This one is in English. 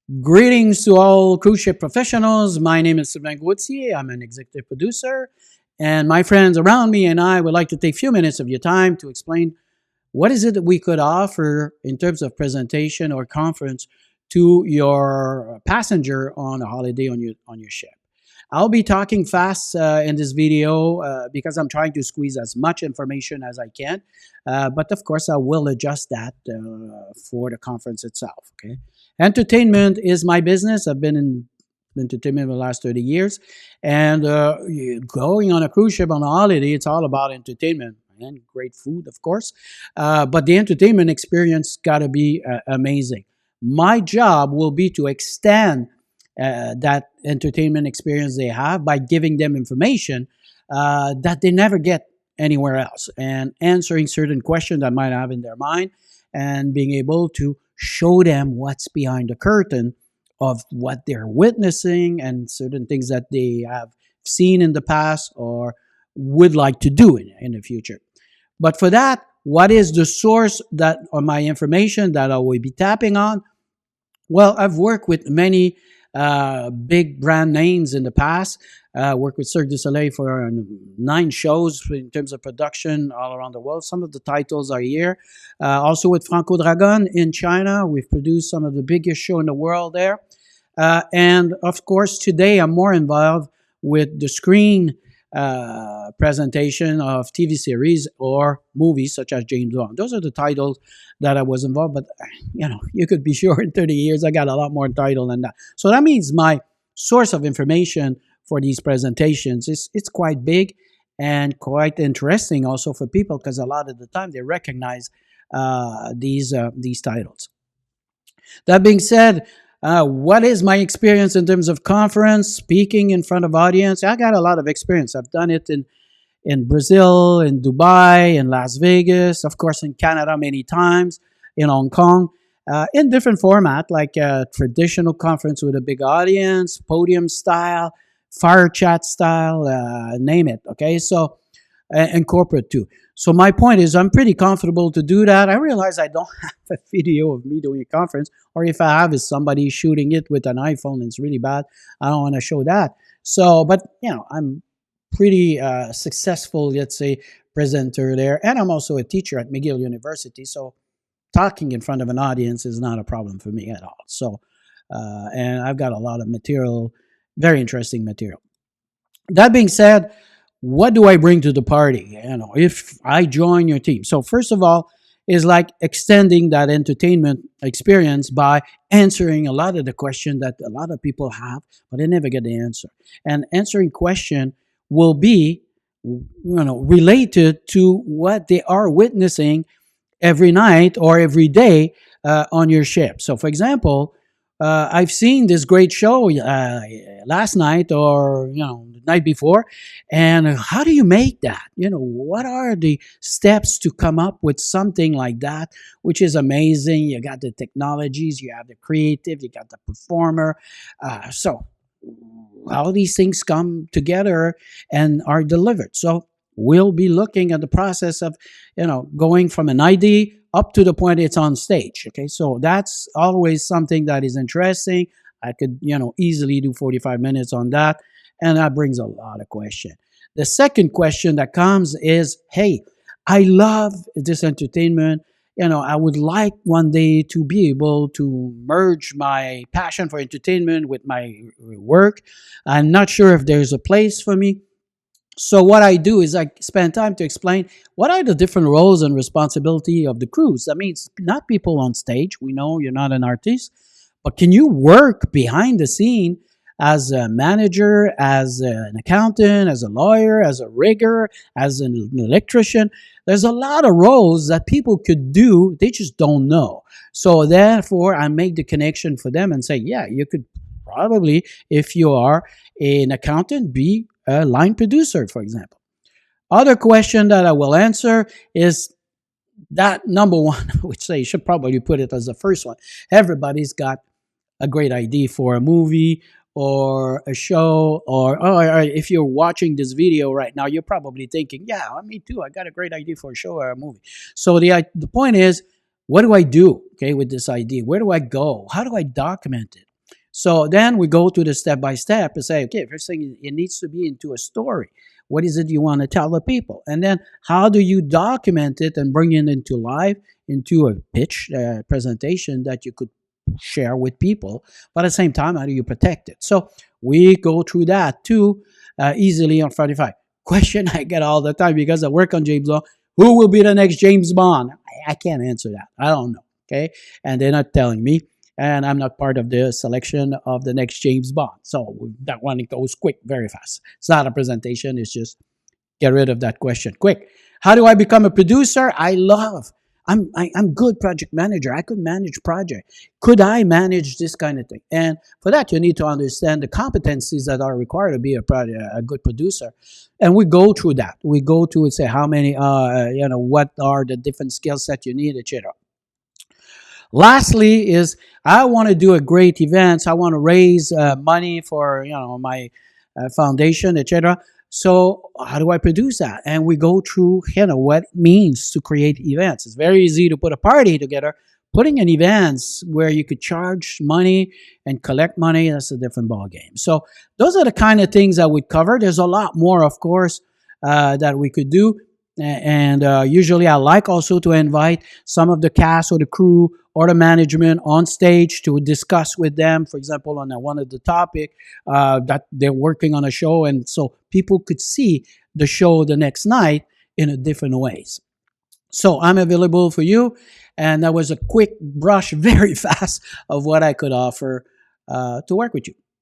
Greetings to all cruise ship professionals. My name is Sylvain Gauthier. I'm an executive producer. And my friends around me and I would like to take a few minutes of your time to explain what is it that we could offer in terms of presentation or conference to your passenger on a holiday on your ship. I'll be talking fast in this video because I'm trying to squeeze as much information as I can. But of course, I will adjust that for the conference itself. Okay. Entertainment is my business. I've been in entertainment for the last 30 years. And going on a cruise ship on a holiday, it's all about entertainment and great food, of course. But the entertainment experience got to be amazing. My job will be to extend that entertainment experience they have by giving them information that they never get anywhere else and answering certain questions that might have in their mind and being able to show them what's behind the curtain of what they're witnessing and certain things that they have seen in the past or would like to do in the future. But for that, what is the source that of my information that I will be tapping on? Well, I've worked with many big brand names in the past. Worked with Cirque du Soleil for 9 shows in terms of production all around the world. Some of the titles are here. Also with Franco Dragon in China, we've produced some of the biggest show in the world there. And of course, today I'm more involved with the screen presentation of TV series or movies such as James Bond. Those are the titles that I was involved, but you could be sure in 30 years I got a lot more title than that. So that means my source of information for these presentations it's quite big and quite interesting also for people because a lot of the time they recognize these titles. That being said, what is my experience in terms of conference, speaking in front of audience? I got a lot of experience. I've done it in Brazil, in Dubai, in Las Vegas, of course in Canada many times, in Hong Kong, in different format like a traditional conference with a big audience, podium style, fire chat style, name it. Okay, so and corporate too. So my point is I'm pretty comfortable to do that. I realize I don't have a video of me doing a conference, or if I have is somebody shooting it with an iPhone and it's really bad. I don't want to show that. So, but I'm pretty successful, let's say, presenter there. And I'm also a teacher at McGill University. So talking in front of an audience is not a problem for me at all. So, and I've got a lot of material, very interesting material. That being said, what do I bring to the party? If I join your team. So first of all, is like extending that entertainment experience by answering a lot of the questions that a lot of people have, but they never get the answer. And answering question will be, related to what they are witnessing every night or every day on your ship. So for example, I've seen this great show last night or the night before, and how do you make that? What are the steps to come up with something like that, which is amazing? You got the technologies, you have the creative, you got the performer. So how these things come together and are delivered. So we'll be looking at the process of going from an idea up to the point it's on stage. Okay, so that's always something that is interesting. I could easily do 45 minutes on that, and that brings a lot of questions. The second question that comes is, hey, I love this entertainment. I would like one day to be able to merge my passion for entertainment with my work. I'm not sure if there's a place for me. So what I do is I spend time to explain what are the different roles and responsibility of the cruise. That means not people on stage. We know you're not an artist, but can you work behind the scene as a manager, as an accountant, as a lawyer, as a rigger, as an electrician? There's a lot of roles that people could do. They just don't know. So therefore, I make the connection for them and say, yeah, you could probably, if you are an accountant, be a line producer, for example. Other question that I will answer is that number one, which I should probably put it as the first one. Everybody's got a great idea for a movie or a show, or if you're watching this video right now, you're probably thinking, yeah, me too. I got a great idea for a show or a movie. So the point is, what do I do, okay, with this idea? Where do I go? How do I document it? So then we go to the step by step and say, okay, first thing, it needs to be into a story. What is it you want to tell the people? And then how do you document it and bring it into life, into a pitch presentation that you could share with people? But at the same time, how do you protect it? So we go through that too, easily on 45. Question I get all the time because I work on James Bond. Who will be the next James Bond? I can't answer that. I don't know. Okay. And they're not telling me. And I'm not part of the selection of the next James Bond. So that one goes quick, very fast. It's not a presentation. It's just get rid of that question quick. How do I become a producer? I'm good project manager. I could manage project. Could I manage this kind of thing? And for that, you need to understand the competencies that are required to be a good producer. And we go through that. We go through and say how many, what are the different skill sets you need, etc. Lastly, is I want to do a great event. I want to raise money for my foundation, etc. So how do I produce that? And we go through what it means to create events. It's very easy to put a party together. Putting an events where you could charge money and collect money, that's a different ball game. So those are the kind of things that we cover. There's a lot more, of course, that we could do. And usually I like also to invite some of the cast or the crew or the management on stage to discuss with them, for example, on one of the topic that they're working on a show. And so people could see the show the next night in a different ways. So I'm available for you. And that was a quick brush, very fast, of what I could offer to work with you.